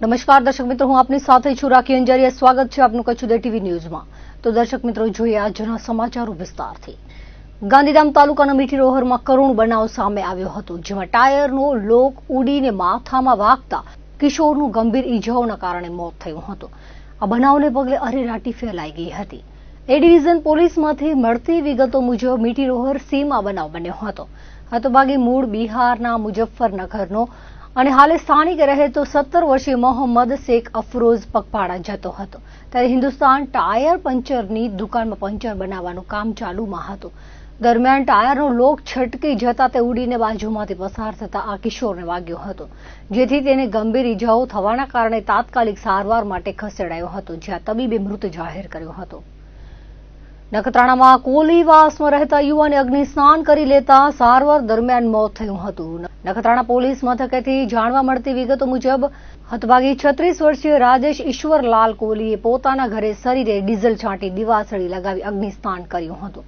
નમસ્કાર દર્શક મિત્રો, હું આપની સાથે છું રાખી અંજારિયા। સ્વાગત છે આપનું કચ્છ ઉદય ટીવી ન્યૂઝમાં। તો દર્શક મિત્રો, જોઈએ આજના સમાચારો વિસ્તારથી। ગાંધીધામ તાલુકાના મીઠી રોહરમાં કરુણ બનાવ સામે આવ્યો હતો, જેમાં ટાયરનો લોક ઉડીને માથામાં વાગતા કિશોરનું ગંભીર ઈજાઓના કારણે મોત થયું હતું। આ બનાવને પગલે અરેરાટી ફેલાઈ ગઈ હતી। એ ડિવિઝન પોલીસમાંથી મળતી વિગતો મુજબ મીઠી રોહર સીમાં બનાવ બન્યો હતો। હતભાગી મૂળ બિહારના મુઝફ્ફરનગરનો અને હાલે સ્થાનિક રહેતો 17 વર્ષીય મોહમ્મદ શેખ અફરોઝ પગપાળા જતો હતો, ત્યારે હિન્દુસ્તાન ટાયર પંચરની દુકાનમાં પંચર બનાવવાનું કામ ચાલુમાં હતું। દરમિયાન ટાયરનો લોક છટકી જતા તે ઉડીને બાજુમાંથી પસાર થતા આ કિશોરને વાગ્યો હતો, જેથી તેને ગંભીર ઈજાઓ થવાના કારણે તાત્કાલિક સારવાર માટે ખસેડાયો હતો, જ્યાં તબીબે મૃત જાહેર કર્યો હતો। નખત્રાણામાં કોલીવાસમાં રહેતા યુવાને અગ્નિ સ્નાન કરી લેતા સારવાર દરમિયાન મોત થયું હતું। નખત્રાણા પોલીસ મથકેથી જાણવા મળતી વિગતો મુજબ હતભાગી 36 વર્ષીય રાજેશ ઈશ્વરલાલ કોહલીએ પોતાના ઘરે શરીરે ડીઝલ છાંટી દિવાસળી લગાવી અગ્નિ સ્નાન કર્યું હતું।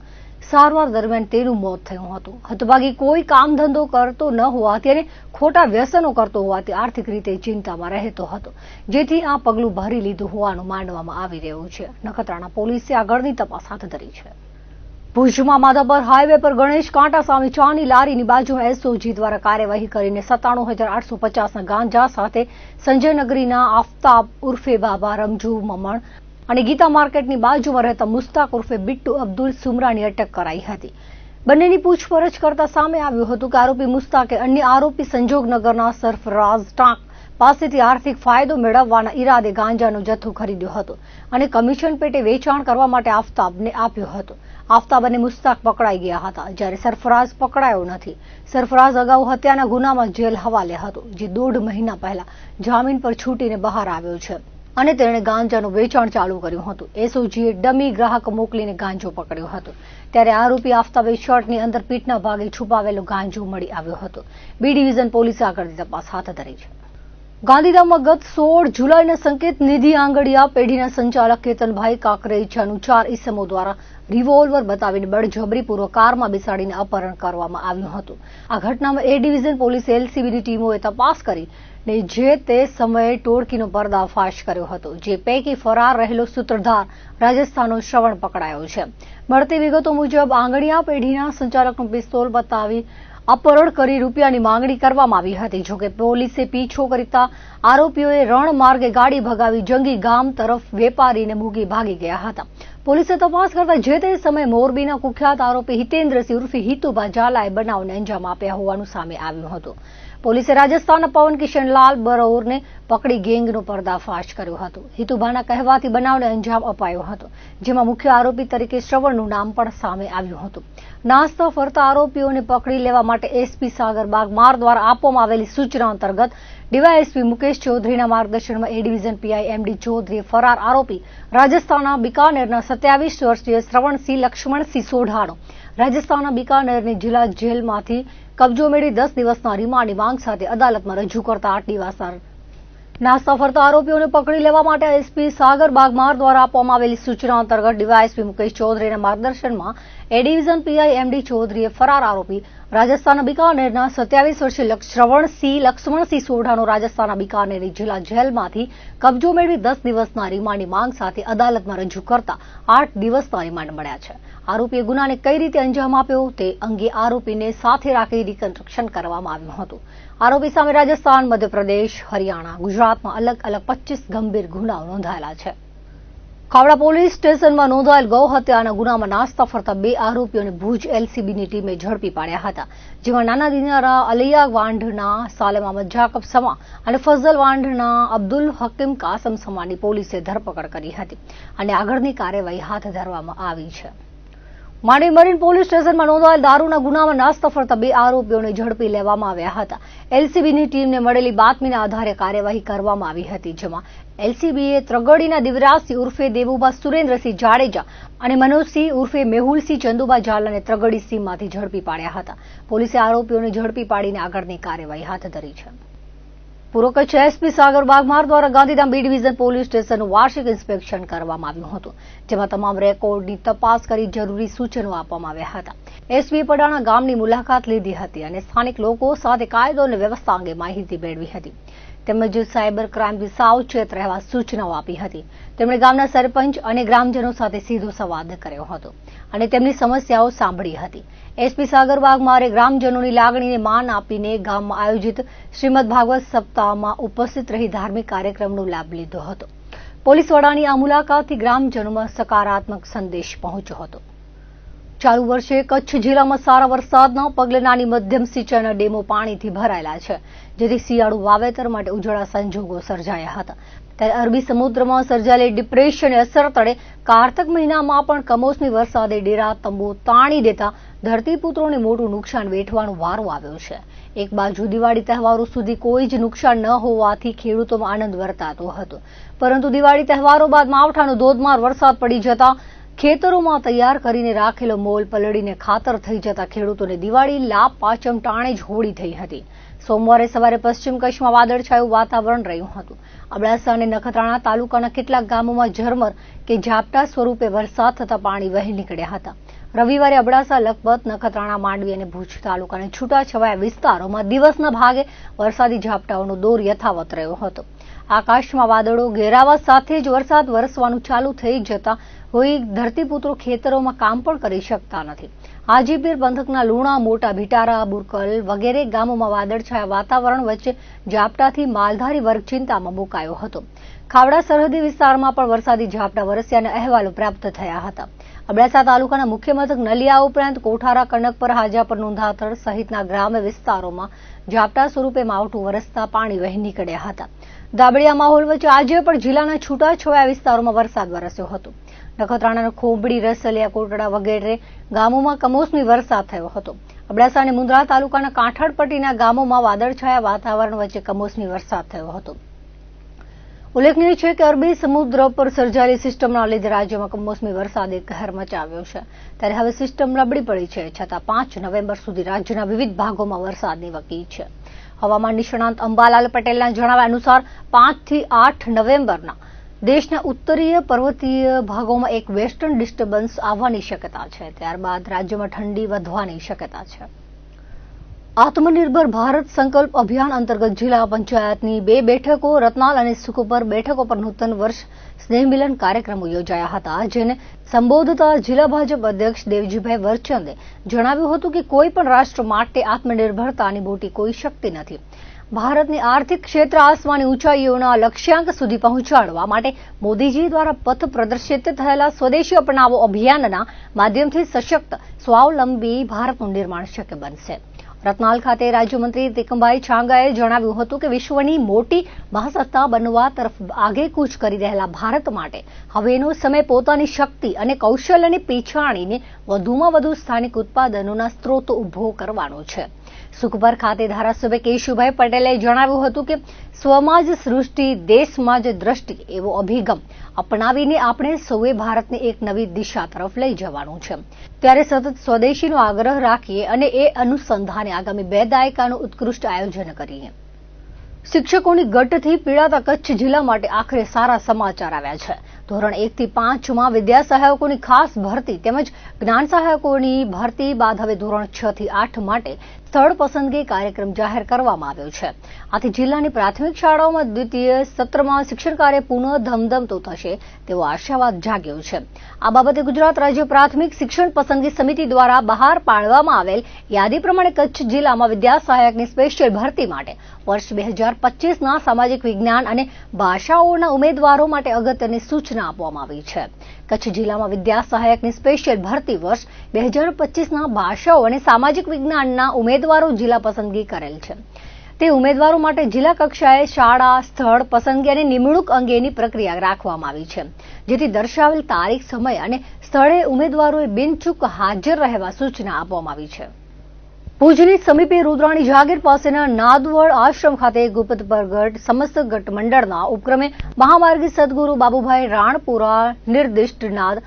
સારવાર દરમિયાન તેનું મોત થયું હતું। હતભાગી કોઈ કામ ધંધો કરતો ન હોવાથી અને ખોટા વ્યસનો કરતો હોવાથી આર્થિક રીતે ચિંતામાં રહેતો હતો, જેથી આ પગલું ભરી લીધું હોવાનું માનવામાં આવી રહ્યું છે। નખત્રાણા પોલીસે આગળની તપાસ હાથ ધરી છે। ભુજમાં માધાપર હાઈવે પર ગણેશ કાંટા સામે ચાની લારીની બાજુમાં એસઓજી દ્વારા કાર્યવાહી કરીને 97,850ના ગાંજા સાથે સંજયનગરીના આફતાબ ઉર્ફે બાબા રમજુ મમણ અને ગીતા માર્કેટની બાજુમાં રહેતા મુસ્તાક ઉર્ફે બિટ્ટુ અબ્દુલ સુમરાની અટક કરાઈ હતી। બંનેની પૂછપરછ કરતા સામે આવ્યું હતું કે આરોપી મુસ્તાકે અન્ય આરોપી સંજોગનગરના સરફરાઝ ટાંક પાસેથી આર્થિક ફાયદો મેળવવાના ઈરાદે ગાંજાનો જથ્થો ખરીદ્યો હતો અને કમિશન પેટે વેચાણ કરવા માટે આફતાબને આપ્યો હતો। આફતાબ અને મુસ્તાક પકડાઈ ગયા હતા, જ્યારે સરફરાઝ પકડાયો નથી। સરફરાઝ અગાઉ હત્યાના ગુનામાં જેલ હવાલે હતો, જે 1.5 મહિના પહેલા જામીન પર છૂટીને બહાર આવ્યો છે અને તેણે ગાંજાનું વેચાણ ચાલુ કર્યું હતું। એસઓજીએ ડમી ગ્રાહક મોકલીને ગાંજો પકડ્યો હતો, ત્યારે આરોપી આફતાબે શર્ટની અંદર પીઠના ભાગે છુપાવેલો ગાંજો મળી આવ્યો હતો। બી ડિવિઝન પોલીસે આગળની તપાસ હાથ ધરી છે। ગાંધીધામમાં ગત 16 જુલાઈના સંકેત નિધિ આંગડિયા પેઢીના સંચાલક કેતનભાઈ કાકરેજાનું 4 ઈસમો દ્વારા રિવોલ્વર બતાવીને બળજબરીપૂર્વક કારમાં બેસાડીને અપહરણ કરવામાં આવ્યું હતું। આ ઘટનામાં એ ડિવિઝન પોલીસે એલસીબીની ટીમોએ તપાસ કરીને જે તે સમયે ટોળકીનો પર્દાફાશ કર્યો હતો, જે પૈકી ફરાર રહેલો સૂત્રધાર રાજસ્થાનનો શ્રવણ પકડાયો છે। મળતી વિગતો મુજબ આંગડિયા પેઢીના સંચાલકનો પિસ્તોલ બતાવી અપહરણ કરી રૂપિયાની માંગણી કરવામાં આવી હતી। જોકે પોલીસે પીછો કરતા આરોપીઓએ રણ માર્ગે ગાડી ભગાવી જંગી ગામ તરફ વેપારીને મૂકી ભાગી ગયા હતા। પોલીસે તપાસ કરતા જે તે સમયે મોરબીના કુખ્યાત આરોપી હિતેન્દ્રસિંહ ઉર્ફે હિતુભા ઝાલાએ બનાવને અંજામ આપ્યા હોવાનું સામે આવ્યું હતું। પોલીસે રાજસ્થાનના પવન કિશનલાલ બરૌરને પકડી ગેંગનો પર્દાફાશ કર્યો હતો। હિતુભાના કહેવાથી બનાવને અંજામ અપાયો હતો, જેમાં મુખ્ય આરોપી તરીકે શ્રવણનું નામ પણ સામે આવ્યું હતું। નાસ્તા ફરતા આરોપીઓને પકડી લેવા માટે એસપી સાગર બાગમાર દ્વારા આપવામાં આવેલી સૂચના અંતર્ગત ડીવાયએસપી મુકેશ ચૌધરીના માર્ગદર્શનમાં એ ડિવિઝન પીઆઈ એમડી ચૌધરીએ ફરાર આરોપી રાજસ્થાનના બિકાનેરના 27 વર્ષીય શ્રવણસિંહ લક્ષ્મણસિંહ સોઢાનો રાજસ્થાનના બિકાનેરની જિલ્લા જેલમાંથી કબજો મેળવી 10 દિવસના રિમાન્ડની માંગ સાથે અદાલતમાં રજૂ કરતા 8 દિવસના નાસ્તા ફરતા આરોપીઓને પકડી લેવા માટે એસપી સાગર બાગમાર દ્વારા આપવામાં આવેલી સૂચના અંતર્ગત ડીવાયએસપી મુકેશ ચૌધરીના માર્ગદર્શનમાં એ ડિવિઝન પીઆઈ એમડી ચૌધરીએ ફરાર આરોપી રાજસ્થાનના બિકાનેરના 27 વર્ષીય શ્રવણસિંહ લક્ષ્મણસિંહ સોઢાનો રાજસ્થાનના બિકાનેરની જિલ્લા જેલમાંથી કબજો મેળવી 10 દિવસના રિમાન્ડની માંગ સાથે અદાલતમાં રજૂ કરતા 8 દિવસના રિમાન્ડ મળ્યા છે। આરોપીએ ગુનાને કઈ રીતે અંજામ આપ્યો તે અંગે આરોપીને સાથે રાખી રિકન્સ્ટ્રક્શન કરવામાં આવ્યું હતું। આરોપી સામે રાજસ્થાન, મધ્યપ્રદેશ, હરિયાણા, ગુજરાતમાં અલગ અલગ 25 ગંભીર ગુનાઓ નોંધાયેલા છે। ખાવડા પોલીસ સ્ટેશનમાં નોંધાયેલ ગૌ હત્યાના ગુનામાં નાસ્તા ફરતા 2 આરોપીઓને ભુજ એલસીબીની ટીમે ઝડપી પાડ્યા હતા, જેમાં નાના દિનારા અલિયા વાંઢના સાલેમ અહમદ જાકબ સમા અને ફઝલ વાંઢના અબ્દુલ હકીમ કાસમ સમાની પોલીસે ધરપકડ કરી હતી અને આગળની કાર્યવાહી હાથ ધરવામાં આવી છે। માંડવી મરીન પોલીસ સ્ટેશનમાં નોંધાયેલ દારૂના ગુનામાં નાસ્તા ફરતા 2 આરોપીઓને ઝડપી લેવામાં આવ્યા હતા। એલસીબીની ટીમને મળેલી બાતમીના આધારે કાર્યવાહી કરવામાં આવી હતી, જેમાં એલસીબીએ ત્રગડીના દિવરાજસિંહ ઉર્ફે દેવુભા સુરેન્દ્રસિંહ જાડેજા અને મનોજસિંહ ઉર્ફે મેહુલસિંહ ચંદુભા ઝાલાને ત્રગડી સીમમાંથી ઝડપી પાડ્યા હતા। પોલીસે આરોપીઓને ઝડપી પાડીને આગળની કાર્યવાહી હાથ ધરી છે। પૂર્વ કચ્છ એસપી સાગર બાગમાર દ્વારા ગાંધીધામ બી ડિવિઝન પોલીસ સ્ટેશનનું વાર્ષિક ઇન્સ્પેક્શન કરવામાં આવ્યું હતું, જેમાં તમામ રેકોર્ડની તપાસ કરી જરૂરી સૂચનો આપવામાં આવ્યા હતા। એસપીએ પડાણા ગામની મુલાકાત લીધી હતી અને સ્થાનિક લોકો સાથે કાયદો અને વ્યવસ્થા અંગે માહિતી મેળવી હતી। તેમજ સાયબર ક્રાઇમથી સાવચેત રહેવા સૂચનાઓ આપી હતી. તેમણે ગામના સરપંચ અને ગ્રામજનો સાથે સીધો સંવાદ કર્યો હતો અને તેમની સમસ્યાઓ સાંભળી હતી. એસપી સાગર વાઘમારે ગ્રામજનોની લાગણીને માન આપીને ગામમાં આયોજિત શ્રીમદ ભાગવત સપ્તાહમાં ઉપસ્થિત રહી ધાર્મિક કાર્યક્રમનો લાભ લીધો હતો. પોલીસ વડાની આ મુલાકાતથી ગ્રામજનોમાં સકારાત્મક સંદેશ પહોંચ્યો હતો. ચાલુ વર્ષે કચ્છ જિલ્લામાં સારા વરસાદના પગલે નાની મધ્યમ સિંચાઈના ડેમો પાણીથી ભરાયેલા છે, જેથી શિયાળુ વાવેતર માટે ઉજળા સંજોગો સર્જાયા હતા. ત્યારે અરબી સમુદ્રમાં સર્જાયેલી ડિપ્રેશનની અસર તળે કારતક મહિનામાં પણ કમોસમી વરસાદે ડેરા તંબુ તાણી દેતા ધરતીપુત્રોને મોટું નુકસાન વેઠવાનો વારો આવ્યો છે. એક બાજુ દિવાળી તહેવારો સુધી કોઈ જ નુકસાન ન હોવાથી ખેડૂતોમાં આનંદ વર્તાતો હતો, પરંતુ દિવાળી તહેવારો બાદ માવઠાનો ધોધમાર વરસાદ પડી જતા ખેતરોમાં તૈયાર કરીને રાખેલો મોલ પલળીને ખાતર થઈ જતા ખેડૂતોને દિવાળી લાભ પાંચમ ટાણે જ હોળી થઈ હતી. સોમવારે સવારે પશ્ચિમ કચ્છમાં વાદળછાયું વાતાવરણ રહ્યું હતું. અબડાસા અને નખત્રાણા તાલુકાના કેટલાક ગામોમાં ઝરમર કે ઝાપટા સ્વરૂપે વરસાદ થતા પાણી વહી નીકળ્યા હતા. રવિવારે અબડાસા, લખપત, નખત્રાણા, માંડવી અને ભુજ તાલુકાના છૂટાછવાયા વિસ્તારોમાં દિવસના ભાગે વરસાદી ઝાપટાઓનો દોર યથાવત રહ્યો હતો. આકાશમાં વાદળો ઘેરાવા સાથે જ વરસાદ વરસવાનું ચાલુ થઈ જતા કોઈ ધરતીપુત્રો ખેતરોમાં કામ પણ કરી શકતા નથી. હાજીપીર પંથકના લુણા, મોટા ભીટારા, બુરકલ વગેરે ગામોમાં વાદળછાયા વાતાવરણ વચ્ચે ઝાપટાથી માલધારી વર્ગ ચિંતામાં મુકાયો હતો. ખાવડા સરહદી વિસ્તારમાં પણ વરસાદી ઝાપટા વરસ્યાના અહેવાલો પ્રાપ્ત થયા હતા. અબડાસા તાલુકાના મુખ્ય મથક નલિયા ઉપરાંત કોઠારા, કનકપર, હાજાપર, નોંધાતર સહિતના ગ્રામ્ય વિસ્તારોમાં ઝાપટા સ્વરૂપે માવઠું વરસતા પાણી વહી નીકળ્યા હતા. ધાબળિયા માહોલ વચ્ચે આજે પણ જિલ્લાના છૂટાછવાયા વિસ્તારોમાં વરસાદ વરસ્યો હતો. નખત્રાણાના ખોબડી, રસલિયા, કોટડા વગેરે ગામોમાં કમોસમી વરસાદ થયો હતો. અબડાસા અને મુંદ્રા તાલુકાના કાંઠાળપટ્ટીના ગામોમાં વાદળછાયા વાતાવરણ વચ્ચે કમોસમી વરસાદ થયો હતો. ઉલ્લેખનીય છે કે અરબી સમુદ્ર પર સર્જાયેલી સિસ્ટમના લીધે રાજ્યમાં કમોસમી વરસાદે કહેર મચાવ્યો છે. ત્યારે હવે સિસ્ટમ નબળી પડી છે, છતાં 5 નવેમ્બર સુધી રાજ્યના વિવિધ ભાગોમાં વરસાદની વકી છે. હવામાન નિષ્ણાંત અંબાલાલ પટેલના જણાવ્યા અનુસાર 5 થી 8 નવેમ્બરના દેશના ઉત્તરીય પર્વતીય ભાગોમાં એક વેસ્ટર્ન ડિસ્ટર્બન્સ આવવાની શક્યતા છે. ત્યારબાદ રાજ્યમાં ઠંડી વધવાની શક્યતા છે. આત્મનિર્ભર ભારત સંકલ્પ અભિયાન અંતર્ગત જિલ્લા પંચાયતની 2 બેઠકો રતનાલ અને સુખપર બેઠકો પર નૂતન વર્ષ સ્નેહમિલન કાર્યક્રમો યોજાયા હતા, જેને સંબોધતા જિલ્લા ભાજપ અધ્યક્ષ દેવજીભાઈ વરચંદે જણાવ્યું હતું કે કોઈ પણ રાષ્ટ્ર માટે આત્મનિર્ભરતાની મોટી કોઈ શક્તિ નથી. ભારતની આર્થિક ક્ષેત્ર આસમાની ઊંચાઈઓના લક્ષ્યાંક સુધી પહોંચાડવા માટે મોદીજી દ્વારા પથ પ્રદર્શિત થયેલા સ્વદેશી અપનાવો અભિયાનના માધ્યમથી સશક્ત, સ્વાવલંબી ભારતનું નિર્માણ શક્ય બનશે. રતનાલ ખાતે રાજ્યમંત્રી તિકમભાઈ છાંગાએ જણાવ્યું હતું કે વિશ્વની મોટી મહાસત્તા બનવા તરફ આગેકૂચ કરી રહેલા ભારત માટે હવેનો સમય પોતાની શક્તિ અને કૌશલ્યને પીછાણીને વધુમાં વધુ સ્થાનિક ઉત્પાદનોના સ્ત્રોતો ઉભો કરવાનો છે. સુખપર ખાતે ધારાસભ્ય કેશુભાઈ પટેલે જણાવ્યું હતું કે સ્વમાં જ સૃષ્ટિ, દેશમાં જ દ્રષ્ટિ એવો અભિગમ અપનાવીને આપણે સૌએ ભારતને એક નવી દિશા તરફ લઈ જવાનું છે. ત્યારે સતત સ્વદેશીનો આગ્રહ રાખીએ અને એ અનુસંધાને આગામી 2 દાયકાનું ઉત્કૃષ્ટ આયોજન કરીએ. શિક્ષકોની ઘટથી પીડાતા કચ્છ જિલ્લા માટે આખરે સારા સમાચાર આવ્યા છે. ધોરણ 1 થી 5માં વિદ્યા સહાયકોની ખાસ ભરતી તેમજ જ્ઞાન સહાયકોની ભરતી બાદ હવે ધોરણ 6 થી 8 માટે સ્થળ પસંદગી કાર્યક્રમ જાહેર કરવામાં આવ્યો છે. આથી જિલ્લાની પ્રાથમિક શાળાઓમાં દ્વિતીય સત્રમાં શિક્ષણ કાર્ય પુનઃ ધમધમતું થશે તેવો આશાવાદ જાગ્યો છે. આ બાબતે ગુજરાત રાજ્ય પ્રાથમિક શિક્ષણ પસંદગી સમિતિ દ્વારા બહાર પાડવામાં આવેલ યાદી પ્રમાણે કચ્છ જિલ્લામાં વિદ્યા સહાયકની સ્પેશિયલ ભરતી માટે વર્ષ 2025ના સામાજિક વિજ્ઞાન અને ભાષાઓના ઉમેદવારો માટે અગત્યની સૂચના આપવામાં આવી છે. કચ્છ જિલ્લામાં વિદ્યા સહાયકની સ્પેશિયલ ભરતી વર્ષ 2025ના ભાષાઓ અને સામાજિક વિજ્ઞાનના ઉમેદવારો જિલ્લા પસંદગી કરેલ છે. તે ઉમેદવારો માટે જિલ્લા કક્ષાએ શાળા, સ્થળ પસંદગી અને નિમણૂક અંગેની પ્રક્રિયા રાખવામાં આવી છે, જેથી દર્શાવેલ તારીખ, સમય અને સ્થળે ઉમેદવારોએ બિનચૂક હાજર રહેવા સૂચના આપવામાં આવી છે. ભુજની સમીપે રુદ્રાણી જાગીર પાસેના નાદવડ આશ્રમ ખાતે ગુપ્ત પરગટ સમસ્ત ગટ મંડળના ઉપક્રમે મહામાર્ગી સદગુરુ બાબુભાઈ રાણપુરા નિર્દિષ્ટ નાદ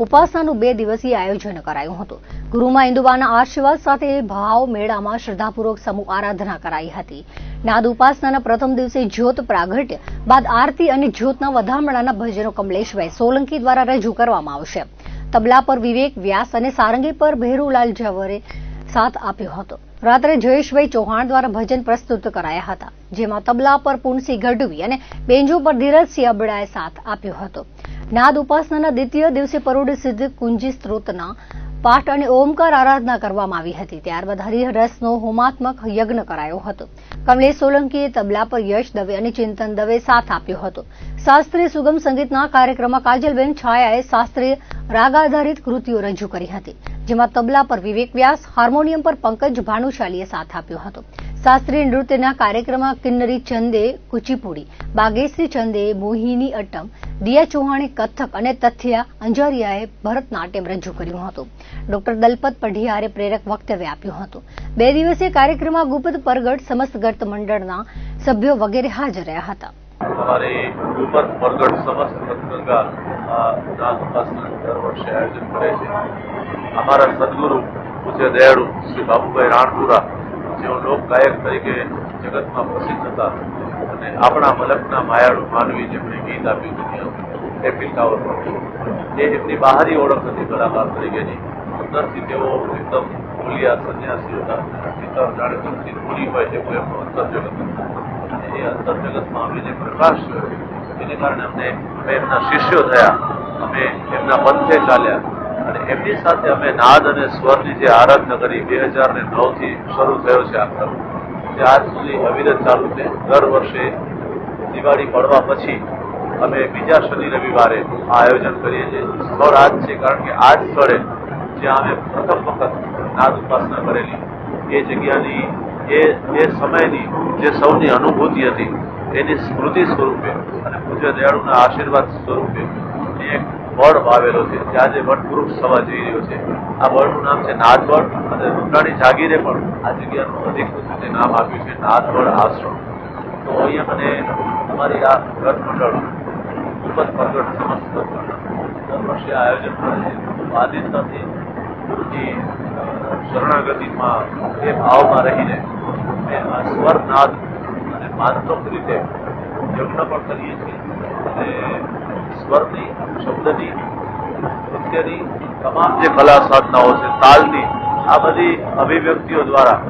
ઉપાસનાનું 2 દિવસીય આયોજન કરાયું હતું. ગુરુમાં ઇન્દુબાના આશીર્વાદ સાથે ભાવ મેળામાં શ્રદ્ધાપૂર્વક સમૂહ આરાધના કરાઈ હતી. નાદ ઉપાસનાના પ્રથમ દિવસે જ્યોત પ્રાગટ્ય બાદ આરતી અને જ્યોતના વધામણાના ભજનો કમલેશભાઈ સોલંકી દ્વારા રજૂ કરવામાં આવશે. તબલા પર વિવેક વ્યાસ અને સારંગી પર ભેરુલાલ ઝવરે, સાથ આપ્યો હતો। રાત્રે જયેશભાઈ ચૌહાણ દ્વારા ભજન પ્રસ્તુત કરાયા હતા, જેમાં તબલા પર પુનસી ગઢવી અને બેન્જો પર ધીરજસિંહ અબડાએ સાથ આપ્યો હતો। નાદ ઉપાસનાના દ્વિતીય દિવસે પરોઢ સિદ્ધ કુંજી સ્ત્રોતના પાઠ અને ઓમકાર આરાધના કરવામાં આવી હતી। ત્યારબાદ હરિરસનો હોમાત્મક યજ્ઞ કરાયો હતો। કમલેશ સોલંકીએ તબલા પર યશ દવે અને ચિંતન દવે સાથ આપ્યો હતો। શાસ્ત્રીય સુગમ સંગીતના કાર્યક્રમમાં કાજલબેન છાયાએ શાસ્ત્રીય રાગ આધારિત કૃતિઓ રજૂ કરી હતી, જેમાં તબલા પર વિવેક વ્યાસ, હાર્મોનિયમ પર પંકજ ભાનુશાલીએ સાથ આપ્યો હતો। શાસ્ત્રીય નૃત્યના કાર્યક્રમમાં કિન્નરી ચંદે કુચીપુડી, બાગેશ્રી ચંદે મોહિની અટ્ટમ, દિયા ચૌહાણે કથક અને તથ્યા અંજારિયાએ ભરતનાટ્યમ રજૂ કર્યું હતું। ડોક્ટર દલપત પઢિયારે પ્રેરક વક્તવ્ય આપ્યું હતું। 2 દિવસીય કાર્યક્રમમાં ગુપ્ત પરગટ, સમસ્ત ગર્ત મંડળના સભ્યો વગેરે હાજર રહ્યા હતા। हमारे ऊपर परगट समस्त गंगा नाथ उपासना दर वर्षे आयोजन करे છે। અમારા સદગુરુ પૂજ્ય દયાળુ શ્રી બાબુભાઈ રાણપુરા, જેઓ લોક ગાયક તરીકે જગતમાં પ્રસિદ્ધ હતા અને આપણા મલકના માયાળુ માનવી જેમણે ગીત આપ્યું દુનિયા એ પિલકાવર એ એમની બહારી ઓળખ હતી કલાકાર તરીકેની। અંદરથી તેઓ એકદમ ભૂલિયા સંન્યાસી હતા। ભીતર જાણે તુલસી ભૂલી હોય તેવું એમનું અંતરજગત હતું। એ અંતરજગતમાં અમે જે પ્રકાશ કર્યો એને કારણે અમે એમના શિષ્યો થયા, અમે એમના પંથે ચાલ્યા અને એમની સાથે અમે નાદ અને સ્વરની જે આરાધના કરી 2009થી શરૂ થયો છે આ ક્રમ, જે આજ સુધી અવિરત ચાલુ છે। દર વર્ષે દિવાળી પડવા પછી અમે બીજા શનિ રવિવારે આ આયોજન કરીએ છીએ। સ્થળ આજ છે, કારણ કે આ જ સ્થળે જ્યાં અમે પ્રથમ વખત નાદ ઉપાસના કરેલી એ જગ્યાની એ સમયની જે સૌની અનુભૂતિ હતી એની સ્મૃતિ સ્વરૂપે અને પૂજ્ય દયાળુના આશીર્વાદ સ્વરૂપે એક વડ વાવેલો છે, જે આજે વટવૃક્ષ થવા જઈ રહ્યો છે। આ વડનું નામ છે નાદવડ અને રૂડાણી જાગીરે પણ આ જગ્યાનું અધિકૃત રીતે નામ આપ્યું છે નાદવડ આશ્રમ। તો અહીંયા મને અમારી આ ગર્ત મંડળ ઉપર પ્રગટ સમસ્ત દર વર્ષે આયોજન કરે છે। આદિત્યથી ગુરુજી શરણાગતિમાં એ ભાવમાં રહીને અમે આ સ્વરનાદ અને માત્રોક્ત રીતે યજ્ઞ પણ કરીએ છીએ અને સ્વરની, શબ્દની, નૃત્યની તમામ જે કલા સાધનાઓ છે, તાલની, આ બધી અભિવ્યક્તિઓ દ્વારા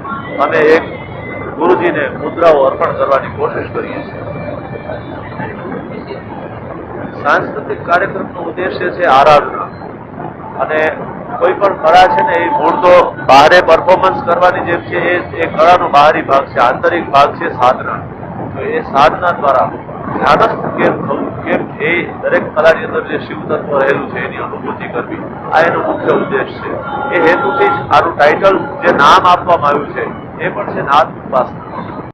અમે એક ગુરુજીને મુદ્રાઓ અર્પણ કરવાની કોશિશ કરીએ છીએ। સાંસ્કૃતિક કાર્યક્રમનો ઉદ્દેશ્ય છે આરાધના, અને કોઈ પણ કળા છે ને એ મૂળ તો બહારે પરફોર્મન્સ કરવાની જે છે એ કળાનો બહારી ભાગ છે, આંતરિક ભાગ છે સાધના। તો એ સાધના દ્વારા ધ્યાનસ્થ કેમ થવું, કેમ એ દરેક કલાની અંદર જે શિવ તત્વ રહેલું છે એની અનુભૂતિ કરવી, આ એનો મુખ્ય ઉદ્દેશ છે। એ હેતુથી જ આનું ટાઇટલ જે નામ આપવામાં આવ્યું છે એ પણ છે નાદ ઉપાસના।